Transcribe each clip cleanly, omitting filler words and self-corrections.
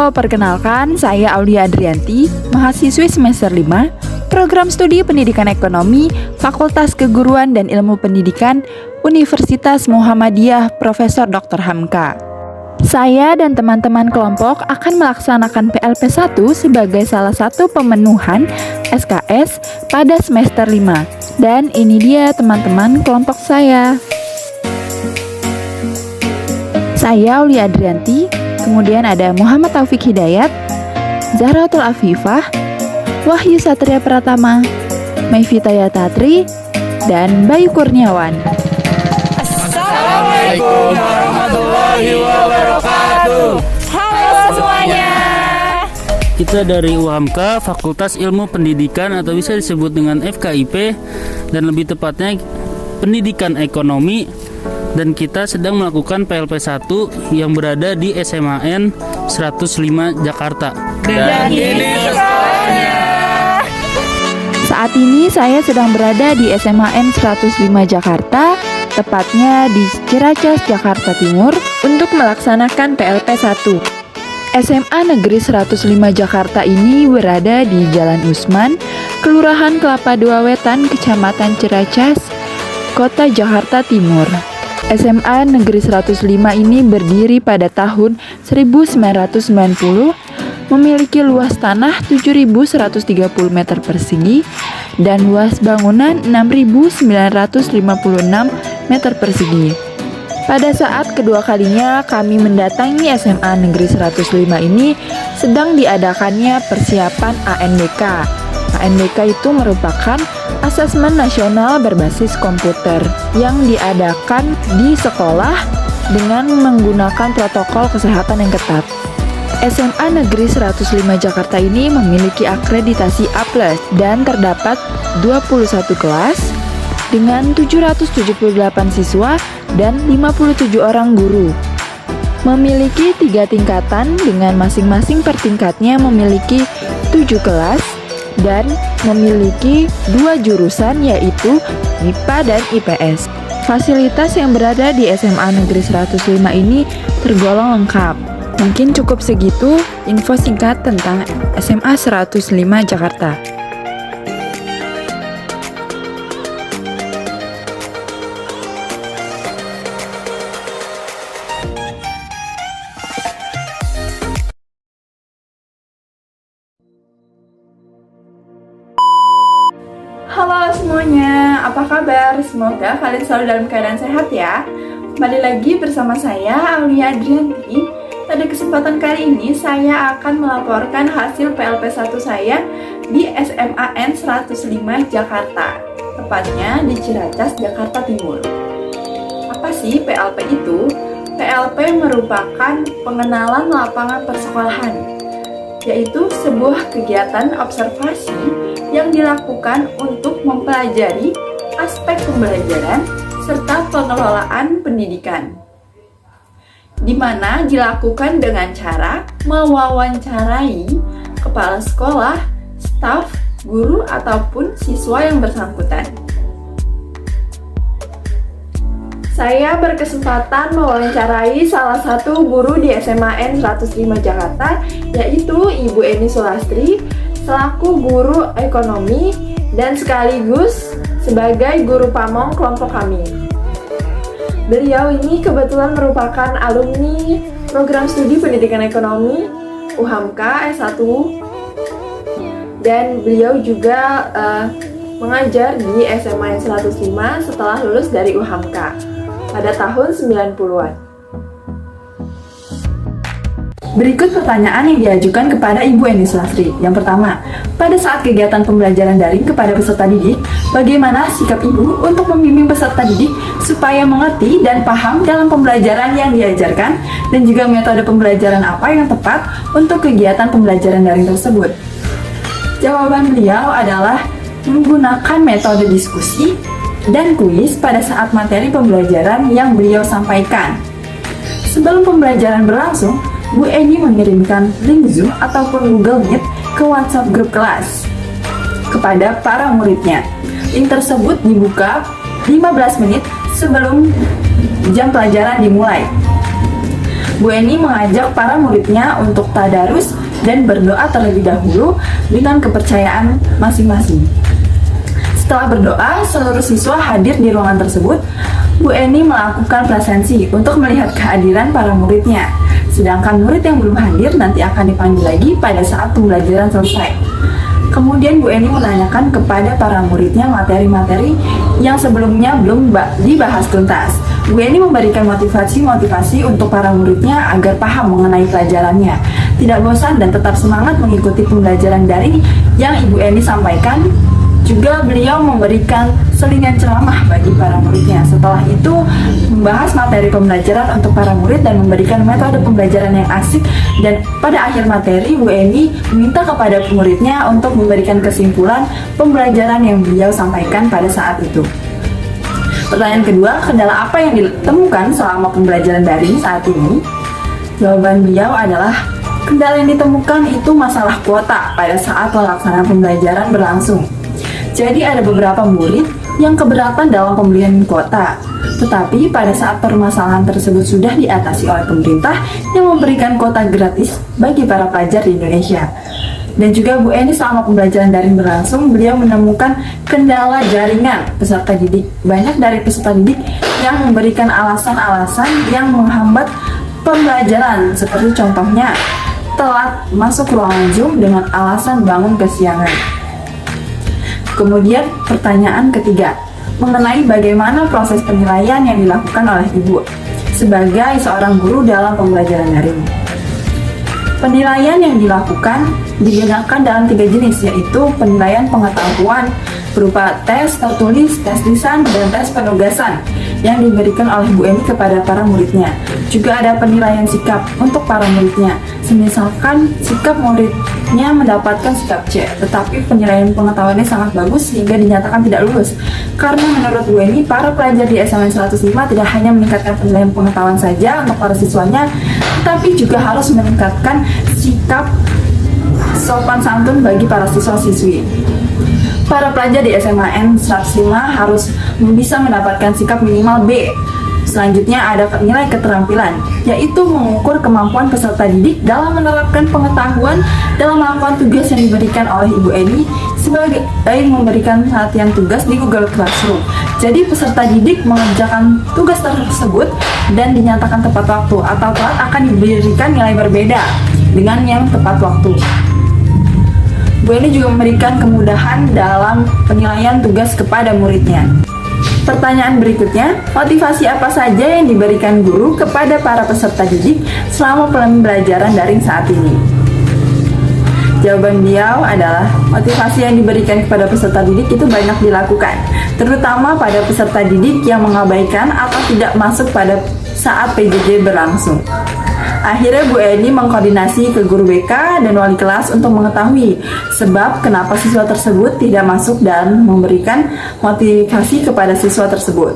Halo, perkenalkan saya Aulia Adrianti, mahasiswi semester 5, Program Studi Pendidikan Ekonomi, Fakultas Keguruan dan Ilmu Pendidikan, Universitas Muhammadiyah Profesor Dr. Hamka. Saya dan teman-teman kelompok akan melaksanakan PLP1 sebagai salah satu pemenuhan SKS pada semester 5. Dan ini dia teman-teman kelompok saya. Saya Aulia Adrianti, kemudian ada Muhammad Taufik Hidayat, Zahratul Afifah, Wahyu Satria Pratama, Mayvita Yatatri, dan Bayu Kurniawan. Assalamualaikum warahmatullahi wabarakatuh. Halo semuanya. Kita dari UHAMKA, Fakultas Ilmu Pendidikan atau bisa disebut dengan FKIP, dan lebih tepatnya Pendidikan Ekonomi. Dan kita sedang melakukan PLP1 yang berada di SMAN 105 Jakarta. Dan ini sekolahnya. Saat ini saya sedang berada di SMAN 105 Jakarta, tepatnya di Ciracas, Jakarta Timur, untuk melaksanakan PLP1. SMA Negeri 105 Jakarta ini berada di Jalan Usman, Kelurahan Kelapa Dua Wetan, Kecamatan Ciracas, Kota Jakarta Timur. SMA Negeri 105 ini berdiri pada tahun 1990, memiliki luas tanah 7.130 meter persegi dan luas bangunan 6.956 meter persegi. Pada saat kedua kalinya kami mendatangi SMA Negeri 105 ini, sedang diadakannya persiapan ANBK. ANBK itu merupakan asesmen nasional berbasis komputer yang diadakan di sekolah dengan menggunakan protokol kesehatan yang ketat. SMA Negeri 105 Jakarta ini memiliki akreditasi A+ dan terdapat 21 kelas dengan 778 siswa dan 57 orang guru. Memiliki 3 tingkatan dengan masing-masing per tingkatnya memiliki 7 kelas dan memiliki 2 jurusan yaitu MIPA dan IPS. Fasilitas yang berada di SMA Negeri 105 ini tergolong lengkap. Mungkin cukup segitu info singkat tentang SMA 105 Jakarta. Halo semuanya, apa kabar? Semoga kalian selalu dalam keadaan sehat ya. Kembali lagi bersama saya Aulia Adrianti. Pada kesempatan kali ini saya akan melaporkan hasil PLP1 saya di SMAN 105 Jakarta, tepatnya di Ciracas, Jakarta Timur. Apa sih PLP itu? PLP merupakan pengenalan lapangan persekolahan, yaitu sebuah kegiatan observasi yang dilakukan untuk mempelajari aspek pembelajaran serta pengelolaan pendidikan, di mana dilakukan dengan cara mewawancarai kepala sekolah, staf, guru, ataupun siswa yang bersangkutan. Saya berkesempatan mewawancarai salah satu guru di SMAN 105 Jakarta, yaitu Ibu Eni Sulastri, selaku guru ekonomi dan sekaligus sebagai guru pamong kelompok kami. Beliau ini kebetulan merupakan alumni Program Studi Pendidikan Ekonomi UHAMKA S1, dan beliau juga mengajar di SMAN 105 setelah lulus dari UHAMKA pada tahun 90-an. Berikut pertanyaan yang diajukan kepada Ibu Eni Sulastri. Yang pertama, pada saat kegiatan pembelajaran daring kepada peserta didik, bagaimana sikap Ibu untuk membimbing peserta didik supaya mengerti dan paham dalam pembelajaran yang diajarkan, dan juga metode pembelajaran apa yang tepat untuk kegiatan pembelajaran daring tersebut? Jawaban beliau adalah menggunakan metode diskusi dan kuis pada saat materi pembelajaran yang beliau sampaikan. Sebelum pembelajaran berlangsung, Bu Eni mengirimkan link Zoom ataupun Google Meet ke WhatsApp grup kelas kepada para muridnya. Link tersebut dibuka 15 menit sebelum jam pelajaran dimulai. Bu Eni mengajak para muridnya untuk tadarus dan berdoa terlebih dahulu dengan kepercayaan masing-masing. Setelah berdoa, seluruh siswa hadir di ruangan tersebut. Bu Eni melakukan prasensi untuk melihat kehadiran para muridnya. Sedangkan murid yang belum hadir nanti akan dipanggil lagi pada saat pembelajaran selesai. Kemudian Bu Eni menanyakan kepada para muridnya materi-materi yang sebelumnya belum dibahas tuntas. Bu Eni memberikan motivasi untuk para muridnya agar paham mengenai pelajarannya, tidak bosan dan tetap semangat mengikuti pembelajaran daring yang Ibu Eni sampaikan. Juga beliau memberikan selingan ceramah bagi para muridnya. Setelah itu membahas materi pembelajaran untuk para murid dan memberikan metode pembelajaran yang asik. Dan pada akhir materi, Bu Eni meminta kepada muridnya untuk memberikan kesimpulan pembelajaran yang beliau sampaikan pada saat itu. Pertanyaan kedua, kendala apa yang ditemukan selama pembelajaran daring saat ini? Jawaban beliau adalah kendala yang ditemukan itu masalah kuota pada saat pelaksanaan pembelajaran berlangsung. Jadi ada beberapa murid yang keberatan dalam pembelian kuota. Tetapi pada saat permasalahan tersebut sudah diatasi oleh pemerintah yang memberikan kuota gratis bagi para pelajar di Indonesia. Dan juga Bu Eni selama pembelajaran daring berlangsung, beliau menemukan kendala jaringan peserta didik. Banyak dari peserta didik yang memberikan alasan-alasan yang menghambat pembelajaran, seperti contohnya telat masuk ruangan Zoom dengan alasan bangun kesiangan. Kemudian pertanyaan ketiga, mengenai bagaimana proses penilaian yang dilakukan oleh Ibu sebagai seorang guru dalam pembelajaran daring. Penilaian yang dilakukan dibedakan dalam 3 jenis, yaitu penilaian pengetahuan berupa tes tertulis, tes lisan, dan tes penugasan yang diberikan oleh Bu Eni kepada para muridnya. Juga ada penilaian sikap untuk para muridnya. Semisalkan sikap muridnya mendapatkan sikap C, tetapi penilaian pengetahuannya sangat bagus sehingga dinyatakan tidak lulus. Karena menurut Bu Eni, para pelajar di SMAN 105 tidak hanya meningkatkan penilaian pengetahuan saja untuk para siswanya, tetapi juga harus meningkatkan sikap sopan santun bagi para siswa-siswi. Para pelajar di SMAN 105 harus bisa mendapatkan sikap minimal B. Selanjutnya ada nilai keterampilan, yaitu mengukur kemampuan peserta didik dalam menerapkan pengetahuan dalam melakukan tugas yang diberikan oleh Ibu Eni sebagai memberikan latihan tugas di Google Classroom. Jadi peserta didik mengerjakan tugas tersebut dan dinyatakan tepat waktu atau telat akan diberikan nilai berbeda dengan yang tepat waktu. Bu Eni juga memberikan kemudahan dalam penilaian tugas kepada muridnya. Pertanyaan berikutnya, motivasi apa saja yang diberikan guru kepada para peserta didik selama pembelajaran daring saat ini? Jawaban beliau adalah motivasi yang diberikan kepada peserta didik itu banyak dilakukan, terutama pada peserta didik yang mengabaikan atau tidak masuk pada saat PJJ berlangsung. Akhirnya Bu Eni mengkoordinasi ke guru BK dan wali kelas untuk mengetahui sebab kenapa siswa tersebut tidak masuk dan memberikan motivasi kepada siswa tersebut.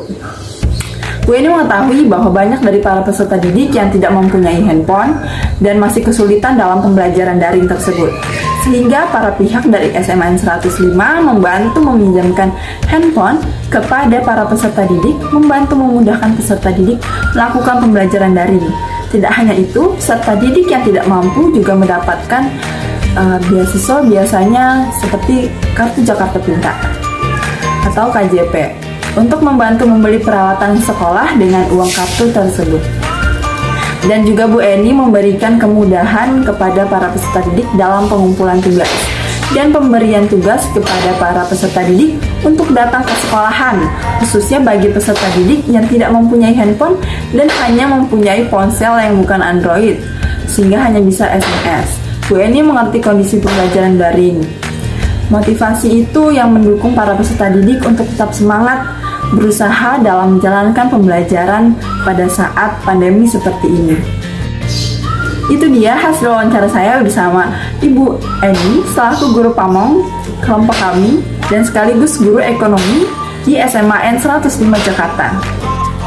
Bu Eni mengetahui bahwa banyak dari para peserta didik yang tidak mempunyai handphone dan masih kesulitan dalam pembelajaran daring tersebut. Sehingga para pihak dari SMAN 105 membantu meminjamkan handphone kepada para peserta didik, membantu memudahkan peserta didik melakukan pembelajaran daring. Tidak hanya itu, peserta didik yang tidak mampu juga mendapatkan beasiswa biasanya seperti Kartu Jakarta Pintar atau KJP untuk membantu membeli peralatan sekolah dengan uang kartu tersebut. Dan juga Bu Eni memberikan kemudahan kepada para peserta didik dalam pengumpulan tugas dan pemberian tugas kepada para peserta didik untuk datang ke sekolahan, khususnya bagi peserta didik yang tidak mempunyai handphone dan hanya mempunyai ponsel yang bukan Android, sehingga hanya bisa SMS. Bu Eni mengerti kondisi pembelajaran daring. Motivasi itu yang mendukung para peserta didik untuk tetap semangat berusaha dalam menjalankan pembelajaran pada saat pandemi seperti ini. Itu dia hasil wawancara saya bersama Ibu Eni selaku guru pamong kelompok kami dan sekaligus guru ekonomi di SMAN 105 Jakarta.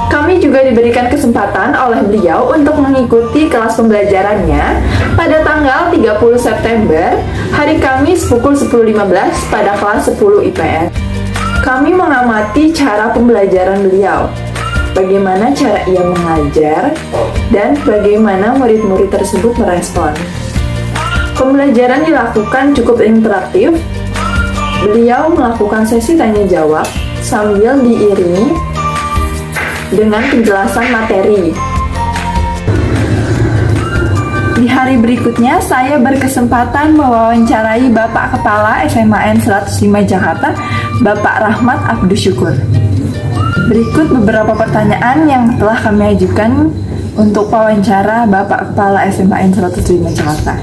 Kami juga diberikan kesempatan oleh beliau untuk mengikuti kelas pembelajarannya pada tanggal 30 September hari Kamis pukul 10.15 pada kelas 10 IPS. Kami mengamati cara pembelajaran beliau. Bagaimana cara ia mengajar, dan bagaimana murid-murid tersebut merespon. Pembelajaran dilakukan cukup interaktif. Beliau melakukan sesi tanya jawab sambil diiringi dengan penjelasan materi. Di hari berikutnya, saya berkesempatan mewawancarai Bapak Kepala SMAN 105 Jakarta, Bapak Rahmat Abdus Syukur. Berikut beberapa pertanyaan yang telah kami ajukan untuk wawancara Bapak Kepala SMAN 105 Jakarta.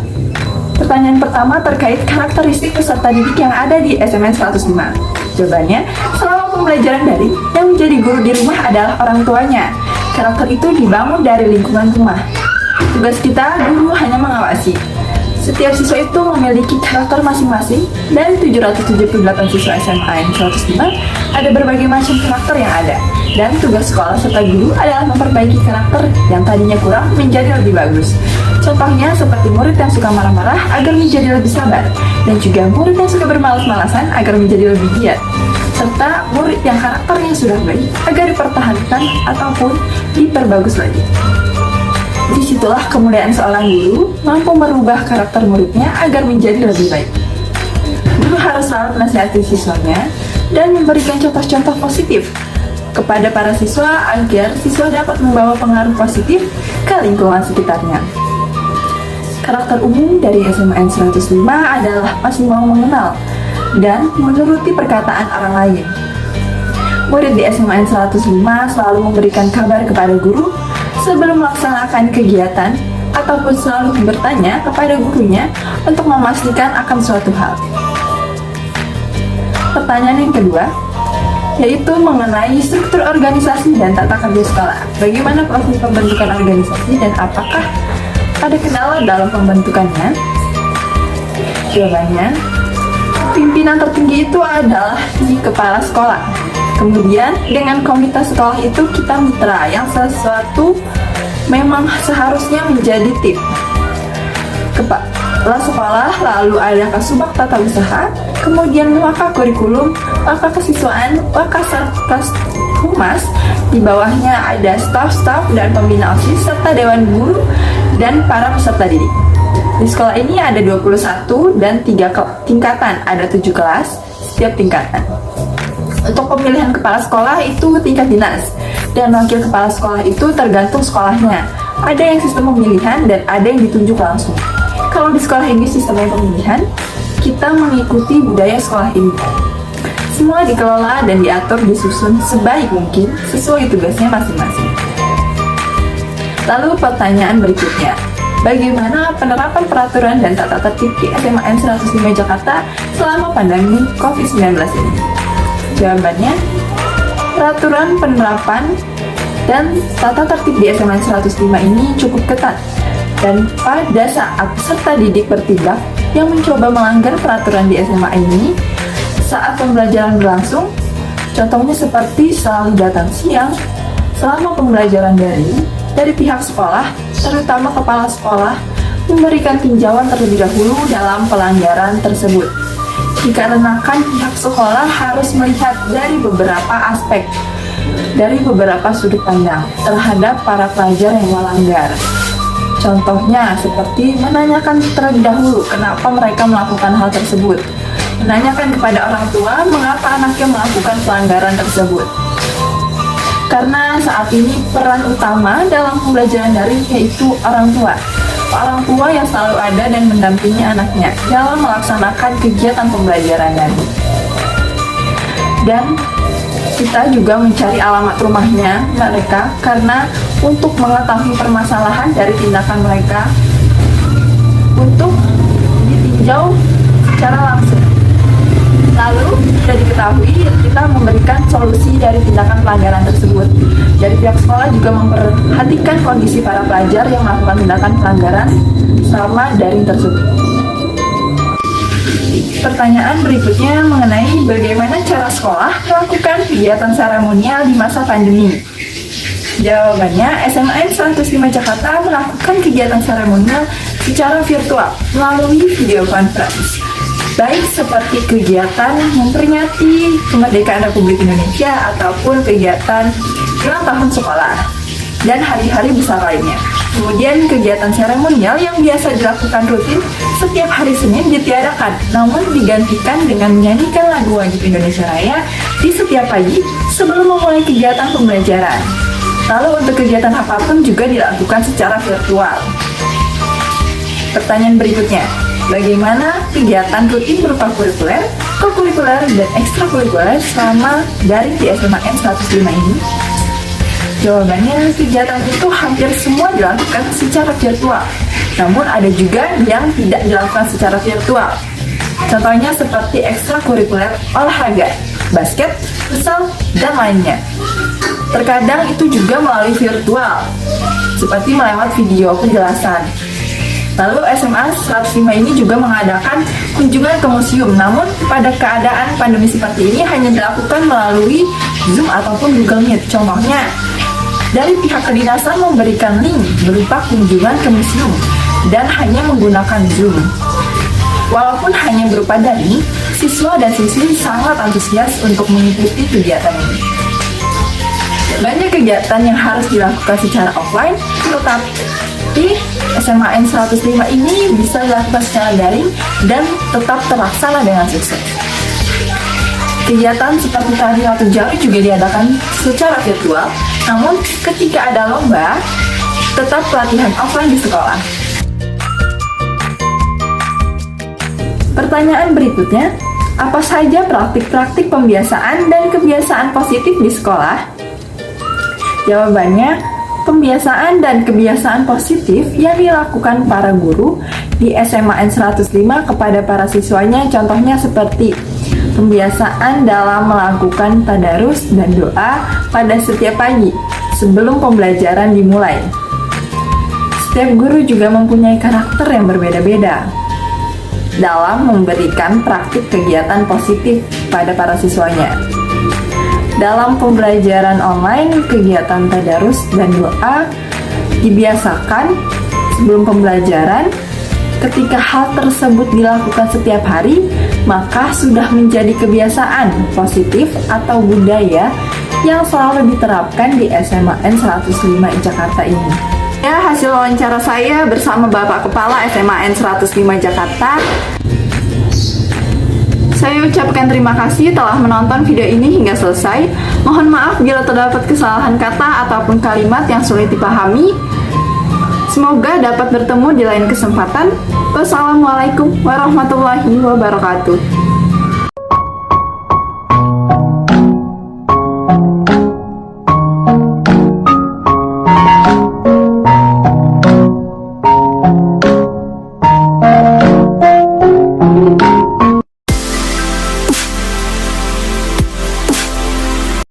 Pertanyaan pertama terkait karakteristik peserta didik yang ada di SMAN 105. Jawabannya, selama pembelajaran daring, yang menjadi guru di rumah adalah orang tuanya. Karakter itu dibangun dari lingkungan rumah. Tugas kita, guru, hanya mengawasi. Setiap siswa itu memiliki karakter masing-masing. Dari 778 siswa SMAN 105, ada berbagai macam karakter yang ada. Dan tugas sekolah serta guru adalah memperbaiki karakter yang tadinya kurang menjadi lebih bagus. Contohnya seperti murid yang suka marah-marah agar menjadi lebih sabar, dan juga murid yang suka bermalas-malasan agar menjadi lebih giat, serta murid yang karakternya sudah baik agar dipertahankan ataupun diperbagus lagi. Disitulah kemuliaan seorang guru mampu merubah karakter muridnya agar menjadi lebih baik. Guru harus selalu menasihati siswanya dan memberikan contoh-contoh positif kepada para siswa agar siswa dapat membawa pengaruh positif ke lingkungan sekitarnya. Karakter umum dari SMAN 105 adalah masih mau mengenal dan menuruti perkataan orang lain. Murid di SMAN 105 selalu memberikan kabar kepada guru sebelum melaksanakan kegiatan ataupun selalu bertanya kepada gurunya untuk memastikan akan suatu hal. Pertanyaan yang kedua, yaitu mengenai struktur organisasi dan tata kerja sekolah. Bagaimana proses pembentukan organisasi dan apakah ada kendala dalam pembentukannya? Jawabannya, pimpinan tertinggi itu adalah di kepala sekolah. Kemudian dengan komunitas sekolah itu kita mitra yang sesuatu memang seharusnya menjadi tim. Kepala sekolah, lalu ada kasubag tata usaha, kemudian waka kurikulum, waka kesiswaan, waka satgas humas, di bawahnya ada staf-staf dan pembina OSIS serta dewan guru dan para peserta didik. Di sekolah ini ada 21 dan 3 tingkatan, ada 7 kelas setiap tingkatan. Untuk pemilihan kepala sekolah itu tingkat dinas, dan wakil kepala sekolah itu tergantung sekolahnya. Ada yang sistem pemilihan dan ada yang ditunjuk langsung. Kalau di sekolah ini sistemnya pemilihan, kita mengikuti budaya sekolah ini. Semua dikelola dan diatur disusun sebaik mungkin sesuai tugasnya masing-masing. Lalu pertanyaan berikutnya, bagaimana penerapan peraturan dan tata tertib di SMAN 105 Jakarta selama pandemi COVID-19 ini? Jawabannya, peraturan penerapan dan tata tertib di SMAN 105 ini cukup ketat. Dan pada saat peserta didik bertindak yang mencoba melanggar peraturan di SMA ini saat pembelajaran berlangsung, contohnya seperti selalu datang siang selama pembelajaran dari pihak sekolah, terutama kepala sekolah, memberikan tinjauan terlebih dahulu dalam pelanggaran tersebut. Dikarenakan pihak sekolah harus melihat dari beberapa aspek, dari beberapa sudut pandang terhadap para pelajar yang melanggar. Contohnya seperti menanyakan terlebih dahulu kenapa mereka melakukan hal tersebut, menanyakan kepada orang tua mengapa anaknya melakukan pelanggaran tersebut. Karena saat ini peran utama dalam pembelajaran daring yaitu orang tua. Orang tua yang selalu ada dan mendampingi anaknya dalam melaksanakan kegiatan pembelajaran daring. Dan kita juga mencari alamat rumahnya mereka karena untuk mengetahui permasalahan dari tindakan mereka untuk ditinjau secara langsung. Lalu sudah diketahui kita memberikan solusi dari tindakan pelanggaran tersebut. Dari pihak sekolah juga memperhatikan kondisi para pelajar yang melakukan tindakan pelanggaran selama daring tersebut. Pertanyaan berikutnya mengenai bagaimana cara sekolah melakukan kegiatan seremonial di masa pandemi. Jawabannya, SMAN 105 Jakarta melakukan kegiatan seremonial secara virtual melalui video conference. Baik seperti kegiatan memperingati kemerdekaan Republik Indonesia ataupun kegiatan ulang tahun sekolah. dan hari-hari besar lainnya. Kemudian kegiatan seremonial yang biasa dilakukan rutin setiap hari Senin ditiadakan, namun digantikan dengan menyanyikan lagu wajib Indonesia Raya di setiap pagi sebelum memulai kegiatan pembelajaran. Lalu untuk kegiatan apapun juga dilakukan secara virtual. Pertanyaan berikutnya, bagaimana kegiatan rutin berupa kurikuler, kokurikuler, dan ekstrakurikuler selama daring di SMAN 105 ini? Jawabannya, kegiatan itu hampir semua dilakukan secara virtual. Namun ada juga yang tidak dilakukan secara virtual. Contohnya seperti ekstrakurikuler olahraga, basket, futsal, dan lainnya. Terkadang itu juga melalui virtual, seperti melewat video penjelasan. Lalu SMA 105 ini juga mengadakan kunjungan ke museum, namun pada keadaan pandemi seperti ini hanya dilakukan melalui Zoom ataupun Google Meet. Contohnya, dari pihak kedinasan memberikan link berupa kunjungan ke museum dan hanya menggunakan Zoom. Walaupun hanya berupa daring, siswa dan siswi sangat antusias untuk mengikuti kegiatan ini. Banyak kegiatan yang harus dilakukan secara offline, tetapi SMAN 105 ini bisa dilakukan secara daring dan tetap terlaksana dengan sukses. Kegiatan seperti tari atau jari juga diadakan secara virtual, namun ketika ada lomba, tetap pelatihan offline di sekolah. Pertanyaan berikutnya, apa saja praktik-praktik pembiasaan dan kebiasaan positif di sekolah? Jawabannya, pembiasaan dan kebiasaan positif yang dilakukan para guru di SMAN 105 kepada para siswanya contohnya seperti pembiasaan dalam melakukan tadarus dan doa pada setiap pagi sebelum pembelajaran dimulai. Setiap guru juga mempunyai karakter yang berbeda-beda dalam memberikan praktik kegiatan positif pada para siswanya. Dalam pembelajaran online, kegiatan tadarus dan doa dibiasakan sebelum pembelajaran. Ketika hal tersebut dilakukan setiap hari, maka sudah menjadi kebiasaan positif atau budaya yang selalu diterapkan di SMAN 105 Jakarta ini. Ya, hasil wawancara saya bersama Bapak Kepala SMAN 105 Jakarta. Saya ucapkan terima kasih telah menonton video ini hingga selesai. Mohon maaf bila terdapat kesalahan kata ataupun kalimat yang sulit dipahami. Semoga dapat bertemu di lain kesempatan. Wassalamualaikum warahmatullahi wabarakatuh.